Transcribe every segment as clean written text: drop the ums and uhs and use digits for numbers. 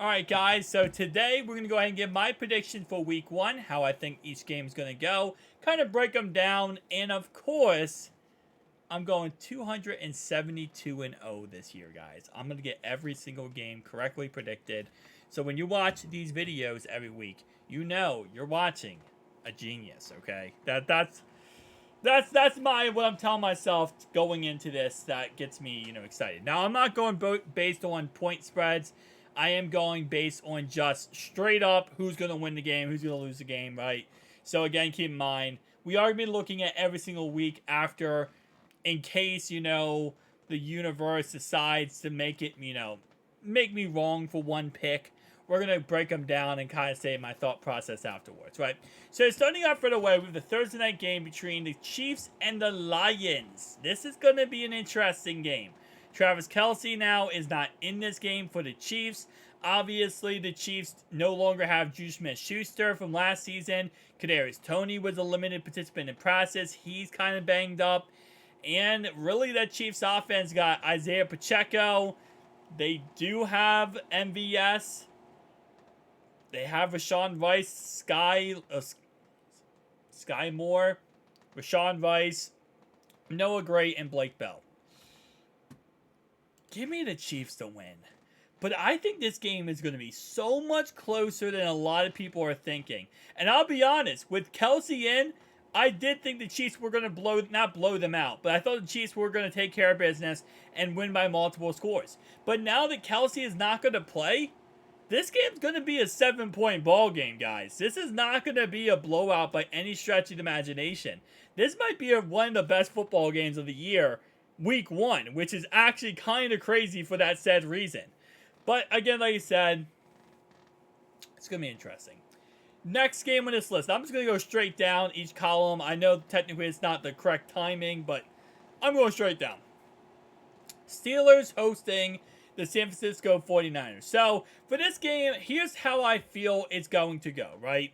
Alright guys, so today we're going to go ahead and give my prediction for week 1, how I think each game is going to go, kind of break them down, and of course, I'm going 272-0 this year, guys. I'm going to get every single game correctly predicted. So when you watch these videos every week, you know you're watching a genius, okay? That's my what I'm telling myself going into this that gets me, excited. Now, I'm not going based on point spreads. I am going based on just straight up who's going to win the game, who's going to lose the game, right? So again, keep in mind, we are going to be looking at every single week after, in case, the universe decides to make it, make me wrong for one pick. We're going to break them down and kind of say my thought process afterwards, right? So starting off right away with the Thursday night game between the Chiefs and the Lions. This is going to be an interesting game. Travis Kelce now is not in this game for the Chiefs. Obviously, the Chiefs no longer have Juju Smith-Schuster from last season. Kadarius Toney was a limited participant in practice. He's kind of banged up. And really, that Chiefs offense got Isaiah Pacheco. They do have MVS. They have Rashawn Rice, Sky Moore, Rashawn Rice, Noah Gray, and Blake Bell. Give me the Chiefs to win. But I think this game is going to be so much closer than a lot of people are thinking. And I'll be honest, with Kelce in, I did think the Chiefs were going to not blow them out, but I thought the Chiefs were going to take care of business and win by multiple scores. But now that Kelce is not going to play, this game's going to be a 7-point ball game, guys. This is not going to be a blowout by any stretch of the imagination. This might be one of the best football games of the year, week 1, which is actually kind of crazy for that said reason. But again, like I said, it's going to be interesting. Next game on this list, I'm just going to go straight down each column. I know technically it's not the correct timing, but I'm going straight down. Steelers hosting the San Francisco 49ers. So, for this game, here's how I feel it's going to go, right?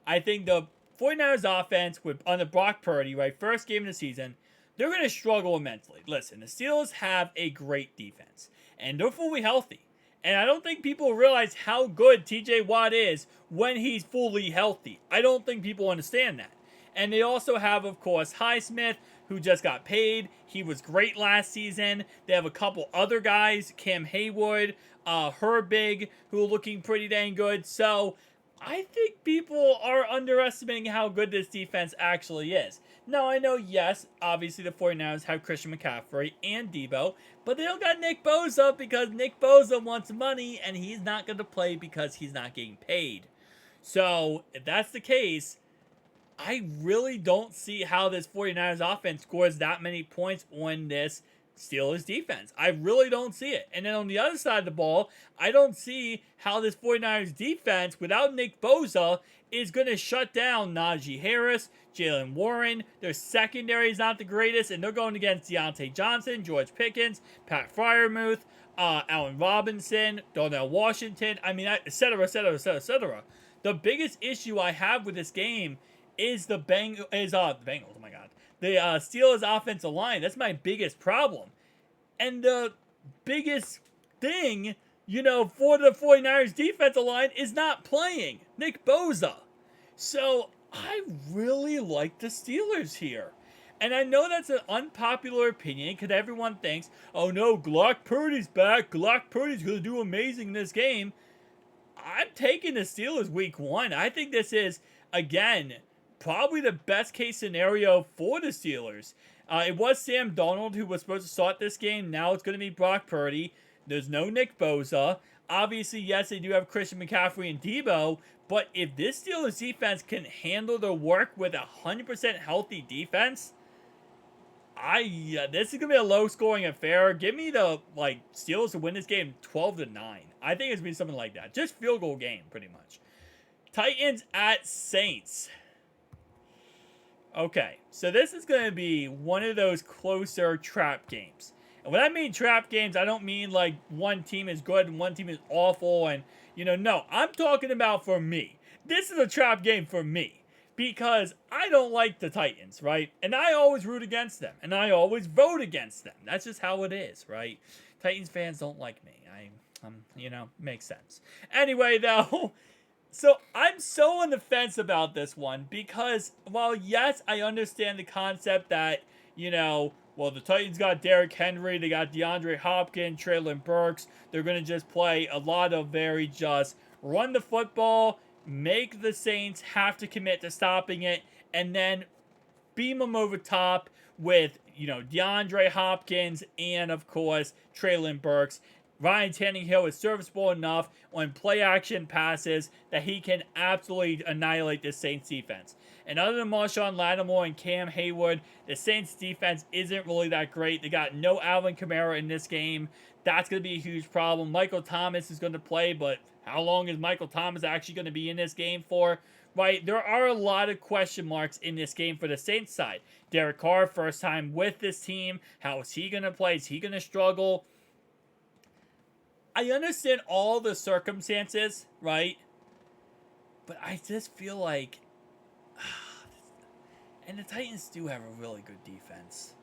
I think the 49ers offense, under Brock Purdy, right, first game of the season, they're going to struggle immensely. Listen, the Steelers have a great defense, and they're fully healthy. And I don't think people realize how good TJ Watt is when he's fully healthy. I don't think people understand that. And they also have, of course, Highsmith, who just got paid. He was great last season. They have a couple other guys, Cam Haywood, Herbig, who are looking pretty dang good. So I think people are underestimating how good this defense actually is. Now, I know, yes, obviously the 49ers have Christian McCaffrey and Debo, but they don't got Nick Bosa because Nick Bosa wants money and he's not going to play because he's not getting paid. So, if that's the case, I really don't see how this 49ers offense scores that many points on this Steelers defense. I really don't see it. And then on the other side of the ball, I don't see how this 49ers defense, without Nick Bosa, is going to shut down Najee Harris, Jalen Warren. Their secondary is not the greatest, and they're going against Deontay Johnson, George Pickens, Pat Freiermuth, Allen Robinson, Donnell Washington, et cetera, et cetera, et cetera, et cetera. The biggest issue I have with this game is the Bengals. Oh my God, the Steelers offensive line. That's my biggest problem, and the biggest thing, for the 49ers defensive line is not playing Nick Bosa. So I really like the Steelers here. And I know that's an unpopular opinion because everyone thinks, oh no, Glock Purdy's back. Glock Purdy's going to do amazing in this game. I'm taking the Steelers week 1. I think this is, again, probably the best case scenario for the Steelers. It was Sam Darnold who was supposed to start this game. Now it's going to be Brock Purdy. There's no Nick Bosa. Obviously, yes, they do have Christian McCaffrey and Debo, but if this Steelers defense can handle their work with a 100% healthy defense, this is going to be a low-scoring affair. Give me the Steelers to win this game 12-9. I think it's going to be something like that. Just field goal game, pretty much. Titans at Saints. Okay, so this is going to be one of those closer trap games. And when I mean trap games, I don't mean like one team is good and one team is awful and, no. I'm talking about for me. This is a trap game for me because I don't like the Titans, right? And I always root against them and I always vote against them. That's just how it is, right? Titans fans don't like me. Makes sense. Anyway, though, so I'm so on the fence about this one because while yes, I understand the concept that, well, the Titans got Derrick Henry, they got DeAndre Hopkins, Traylon Burks. They're going to just play a lot of very just run the football, make the Saints have to commit to stopping it, and then beam them over top with, DeAndre Hopkins and, of course, Traylon Burks. Ryan Tannehill is serviceable enough on play action passes that he can absolutely annihilate the Saints defense. And other than Marshawn Lattimore and Cam Hayward, the Saints defense isn't really that great. They got no Alvin Kamara in this game. That's going to be a huge problem. Michael Thomas is going to play, but how long is Michael Thomas actually going to be in this game for? Right, there are a lot of question marks in this game for the Saints side. Derek Carr, first time with this team. How is he going to play? Is he going to struggle? I understand all the circumstances, right? But I just feel like... And the Titans do have a really good defense.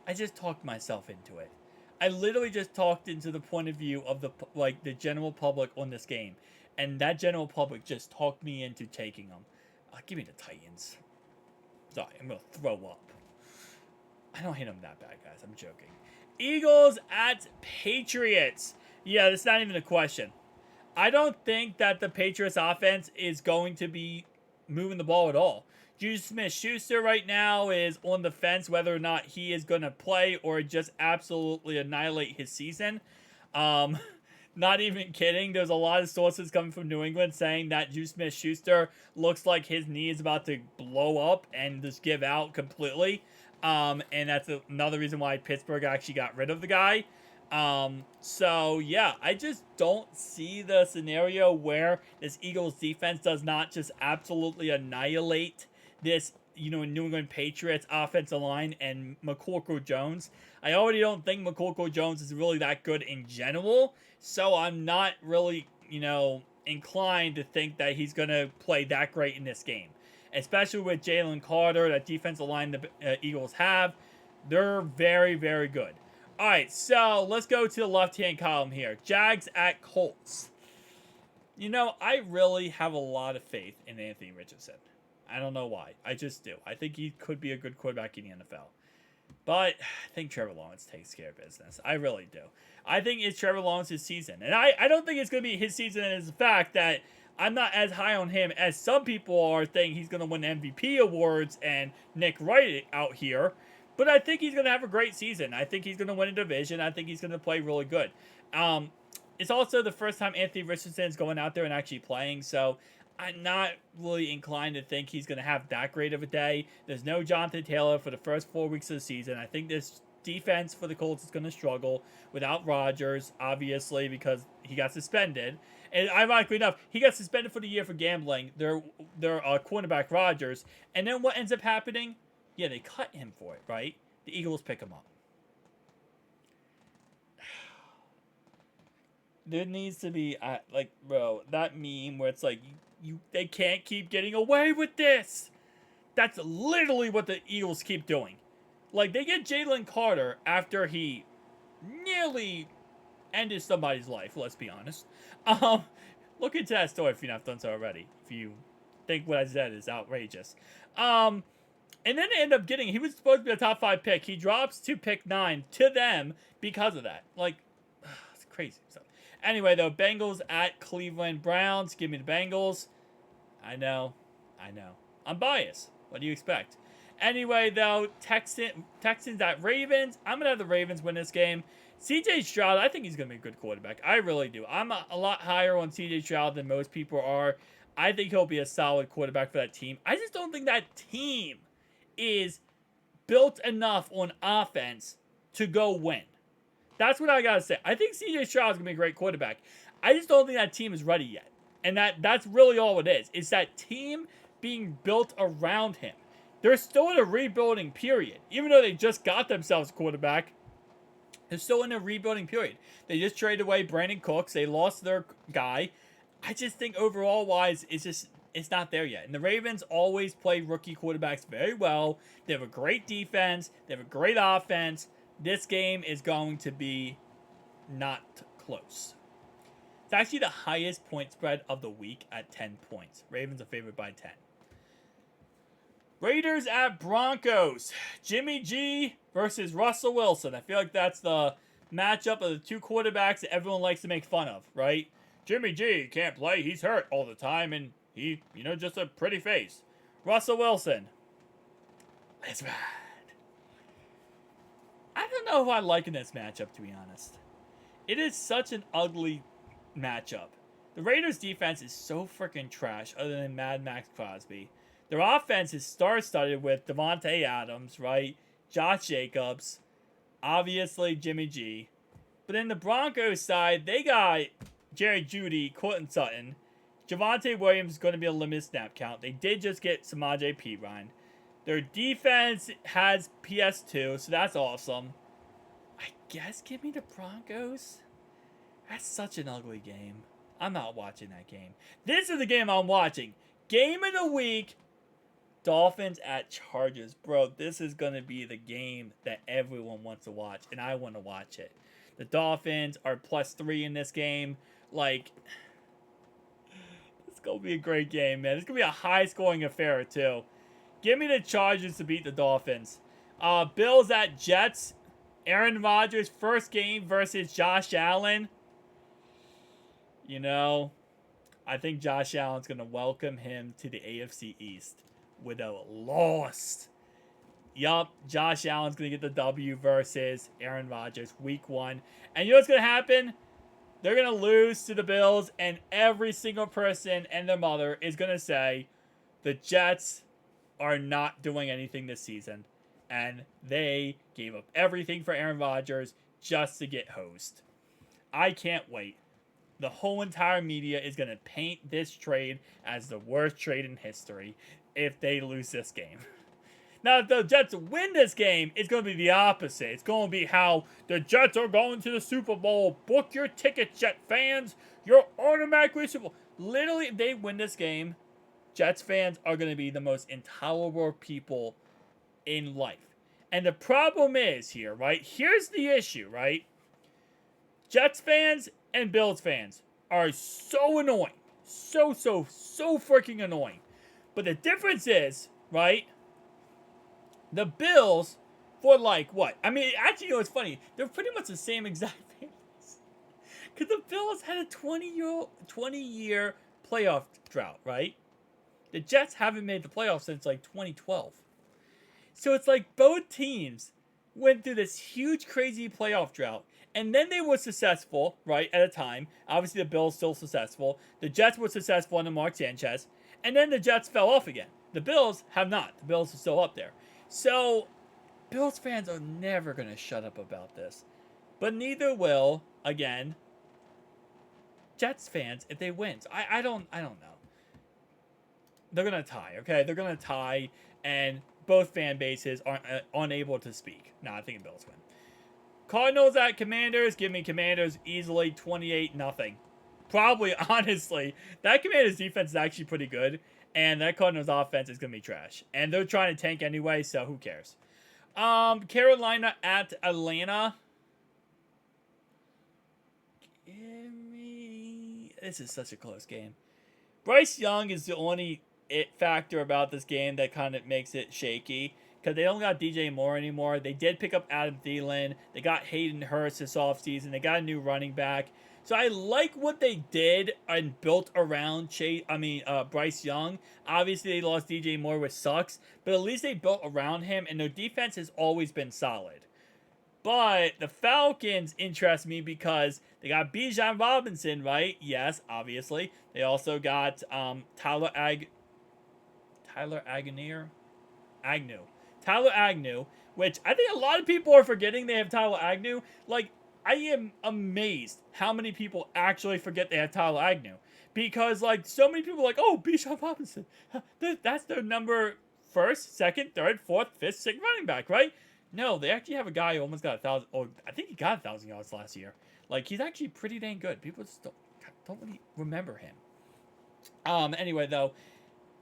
I just talked myself into it. I literally just talked into the point of view of the general public on this game. And that general public just talked me into taking them. Give me the Titans. Sorry, I'm going to throw up. I don't hate them that bad, guys. I'm joking. Eagles at Patriots. Yeah, that's not even a question. I don't think that the Patriots offense is going to be moving the ball at all. Juju Smith-Schuster right now is on the fence whether or not he is going to play or just absolutely annihilate his season. Not even kidding. There's a lot of sources coming from New England saying that Juju Smith-Schuster looks like his knee is about to blow up and just give out completely. And that's another reason why Pittsburgh actually got rid of the guy. So, yeah, I just don't see the scenario where this Eagles defense does not just absolutely annihilate this, New England Patriots offensive line and McCorkle Jones. I already don't think McCorkle Jones is really that good in general, so I'm not really, inclined to think that he's going to play that great in this game. Especially with Jalen Carter, that defensive line the Eagles have. They're very, very good. All right, so let's go to the left-hand column here. Jags at Colts. I really have a lot of faith in Anthony Richardson. I don't know why. I just do. I think he could be a good quarterback in the NFL. But I think Trevor Lawrence takes care of business. I really do. I think it's Trevor Lawrence's season. And I don't think it's going to be his season as the fact that I'm not as high on him as some people are thinking he's going to win MVP awards and Nick Wright out here. But I think he's going to have a great season. I think he's going to win a division. I think he's going to play really good. It's also the first time Anthony Richardson is going out there and actually playing. So I'm not really inclined to think he's going to have that great of a day. There's no Jonathan Taylor for the first 4 weeks of the season. I think this defense for the Colts is going to struggle without Rodgers, obviously, because he got suspended. And ironically enough, he got suspended for the year for gambling. Their cornerback Rodgers. And then what ends up happening? Yeah, they cut him for it, right? The Eagles pick him up. There needs to be, bro, that meme where it's like, they can't keep getting away with this. That's literally what the Eagles keep doing. Like, they get Jalen Carter after he nearly ended somebody's life, let's be honest. Look into that story if you've not done so already. If you think what I said is outrageous. And then they end up getting, he was supposed to be a top 5 pick. He drops to pick 9 to them because of that. Like, it's crazy stuff. Anyway, though, Bengals at Cleveland Browns. Give me the Bengals. I know. I'm biased. What do you expect? Anyway, though, Texans at Ravens. I'm going to have the Ravens win this game. C.J. Stroud, I think he's going to be a good quarterback. I really do. I'm a lot higher on C.J. Stroud than most people are. I think he'll be a solid quarterback for that team. I just don't think that team is built enough on offense to go win. That's what I gotta say. I think CJ Stroud is gonna be a great quarterback. I just don't think that team is ready yet. And that's really all it is. It's that team being built around him. They're still in a rebuilding period. Even though they just got themselves a quarterback, they're still in a rebuilding period. They just traded away Brandon Cooks. They lost their guy. I just think overall wise, it's not there yet. And the Ravens always play rookie quarterbacks very well. They have a great defense. They have a great offense. This game is going to be not close. It's actually the highest point spread of the week at 10 points. Ravens are favored by 10. Raiders at Broncos. Jimmy G versus Russell Wilson. I feel like that's the matchup of the two quarterbacks that everyone likes to make fun of, right? Jimmy G can't play. He's hurt all the time, and he, just a pretty face. Russell Wilson. Let's ride. I don't know who I like in this matchup, to be honest. It is such an ugly matchup. The Raiders' defense is so freaking trash, other than Mad Max Crosby. Their offense is star-studded with Devontae Adams, right? Josh Jacobs, obviously Jimmy G. But in the Broncos side, they got Jerry Jeudy, Courtland Sutton. Javonte Williams is going to be a limited snap count. They did just get Samaje Perine. Their defense has PS2, so that's awesome. I guess give me the Broncos. That's such an ugly game. I'm not watching that game. This is the game I'm watching. Game of the week. Dolphins at Chargers. Bro, this is going to be the game that everyone wants to watch, and I want to watch it. The Dolphins are +3 in this game. Like, it's going to be a great game, man. It's going to be a high-scoring affair, too. Give me the Chargers to beat the Dolphins. Bills at Jets. Aaron Rodgers' first game versus Josh Allen. I think Josh Allen's going to welcome him to the AFC East with a loss. Yup, Josh Allen's going to get the W versus Aaron Rodgers week 1. And you know what's going to happen? They're going to lose to the Bills, and every single person and their mother is going to say the Jets are not doing anything this season. And they gave up everything for Aaron Rodgers just to get hosed. I can't wait. The whole entire media is going to paint this trade as the worst trade in history if they lose this game. Now, if the Jets win this game, it's going to be the opposite. It's going to be how the Jets are going to the Super Bowl. Book your tickets, Jet fans. You're automatically Super Bowl. Literally, if they win this game, Jets fans are going to be the most intolerable people in life. And the problem is here, right? Here's the issue, right? Jets fans and Bills fans are so annoying. So freaking annoying. But the difference is, right? The Bills, for like what? I mean, actually, it's funny. They're pretty much the same exact fans. Because the Bills had a 20-year playoff drought, right? The Jets haven't made the playoffs since like 2012. So it's like both teams went through this huge, crazy playoff drought. And then they were successful, right, at a time. Obviously, the Bills still successful. The Jets were successful under Mark Sanchez. And then the Jets fell off again. The Bills have not. The Bills are still up there. So, Bills fans are never going to shut up about this. But neither will, again, Jets fans if they win. So I don't know. They're going to tie, okay? They're going to tie, and both fan bases are unable to speak. No, I think the Bills win. Cardinals at Commanders. Give me Commanders easily 28-0. Probably, honestly, that Commanders defense is actually pretty good. And that Cardinals offense is going to be trash. And they're trying to tank anyway, so who cares? Carolina at Atlanta. This is such a close game. Bryce Young is the only it factor about this game that kind of makes it shaky. Because they don't got DJ Moore anymore. They did pick up Adam Thielen. They got Hayden Hurst this offseason. They got a new running back. So I like what they did and built around Bryce Young. Obviously, they lost DJ Moore, which sucks. But at least they built around him, and their defense has always been solid. But the Falcons interest me because they got Bijan Robinson, right? Yes, obviously. They also got Tyler Agnew, which I think a lot of people are forgetting they have Tyler Agnew. Like, I am amazed how many people actually forget they have Tyler Agnew. Because, like, so many people are like, oh, Bijan Robinson. That's their number 1st, 2nd, 3rd, 4th, 5th, 6th running back, right? No, they actually have a guy who almost got 1,000. Oh, I think he got 1,000 yards last year. Like, he's actually pretty dang good. People just don't really remember him. Anyway, though,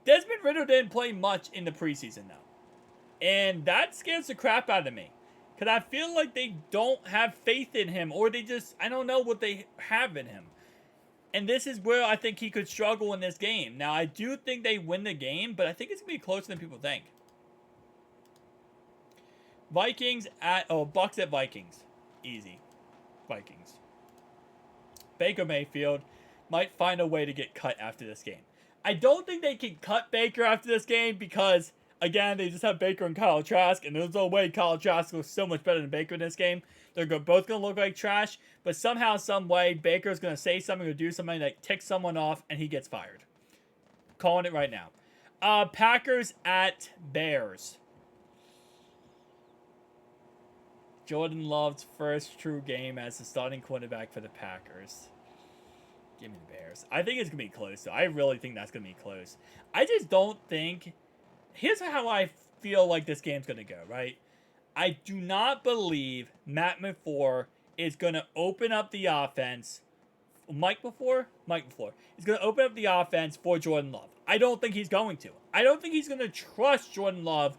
Desmond Ridder didn't play much in the preseason, though. And that scares the crap out of me. Because I feel like they don't have faith in him. Or they just, I don't know what they have in him. And this is where I think he could struggle in this game. Now, I do think they win the game, but I think it's going to be closer than people think. Vikings at... Oh, Bucks at Vikings. Easy. Vikings. Baker Mayfield might find a way to get cut after this game. I don't think they can cut Baker after this game because, again, they just have Baker and Kyle Trask, and there's no way Kyle Trask looks so much better than Baker in this game. They're both going to look like trash, but somehow, some way, Baker's going to say something or do something that ticks someone off, and he gets fired. Calling it right now. Packers at Bears. Jordan Love's first true game as the starting quarterback for the Packers. Give me the Bears. I think it's going to be close, though. I really think that's going to be close. I just don't think... Here's how I feel like this game's going to go, right? I do not believe Matt LaFleur is going to open up the offense. Mike LaFleur is going to open up the offense for Jordan Love. I don't think he's going to. I don't think he's going to trust Jordan Love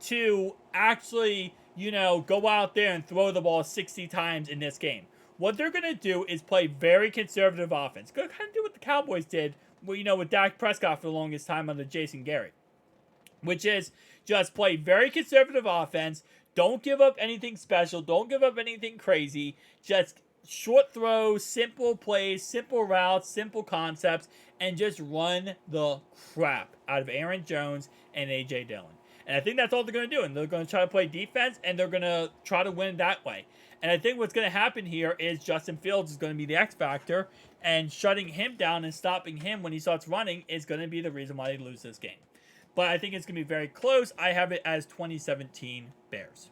to actually, go out there and throw the ball 60 times in this game. What they're going to do is play very conservative offense. Going to kind of do what the Cowboys did, with Dak Prescott for the longest time under Jason Garrett. Which is just play very conservative offense. Don't give up anything special. Don't give up anything crazy. Just short throws, simple plays, simple routes, simple concepts, and just run the crap out of Aaron Jones and A.J. Dillon. And I think that's all they're going to do. And they're going to try to play defense, and they're going to try to win that way. And I think what's going to happen here is Justin Fields is going to be the X factor, and shutting him down and stopping him when he starts running is going to be the reason why they lose this game. But I think it's going to be very close. I have it as 2017 Bears.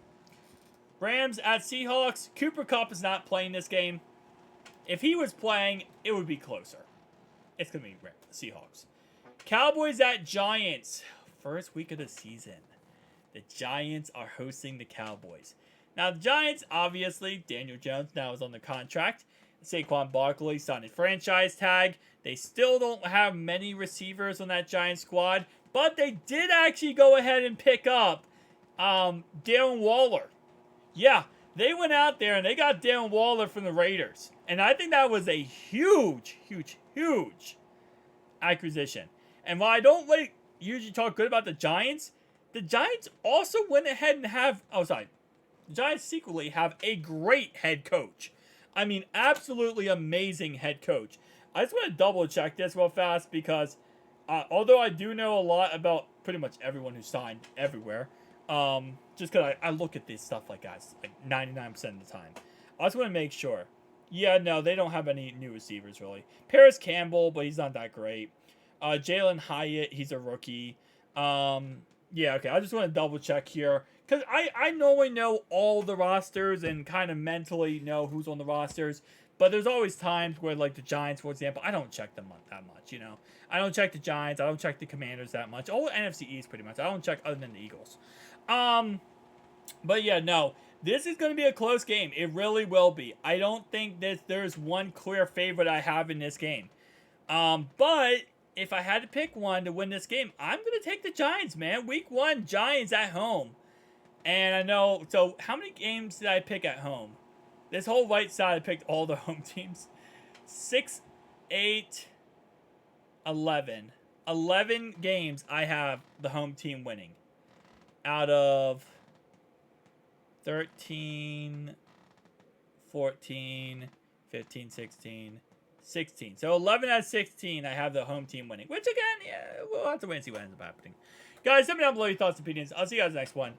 Rams at Seahawks. Cooper Kupp is not playing this game. If he was playing, it would be closer. It's going to be Seahawks. Cowboys at Giants. First week of the season. The Giants are hosting the Cowboys. Now, the Giants, obviously, Daniel Jones now is on the contract. Saquon Barkley signed his franchise tag. They still don't have many receivers on that Giants squad. But they did actually go ahead and pick up Darren Waller. Yeah, they went out there and they got Darren Waller from the Raiders. And I think that was a huge, huge, huge acquisition. And while I don't usually talk good about the Giants also went ahead and the Giants secretly have a great head coach. I mean, absolutely amazing head coach. I just want to double check this real fast because although I do know a lot about pretty much everyone who signed everywhere, just because I look at this stuff like 99% of the time. I just want to make sure. Yeah, no, they don't have any new receivers, really. Paris Campbell, but he's not that great. Jalen Hyatt, he's a rookie. Yeah, okay, I just want to double check here. Because I normally know all the rosters and kind of mentally know who's on the rosters. But there's always times where, like the Giants, for example, I don't check them that much, I don't check the Giants. I don't check the Commanders that much. All NFC East, pretty much. I don't check other than the Eagles. But yeah, no. This is going to be a close game. It really will be. I don't think that there's one clear favorite I have in this game. But if I had to pick one to win this game, I'm going to take the Giants, man. Week 1, Giants at home. And I know, so how many games did I pick at home? This whole right side, I picked all the home teams. 6, 8, 11. 11 games I have the home team winning. Out of 13, 14, 15, 16, 16. So 11 out of 16, I have the home team winning. Which, again, yeah, we'll have to wait and see what ends up happening. Guys, let me know down below your thoughts and opinions. I'll see you guys next one.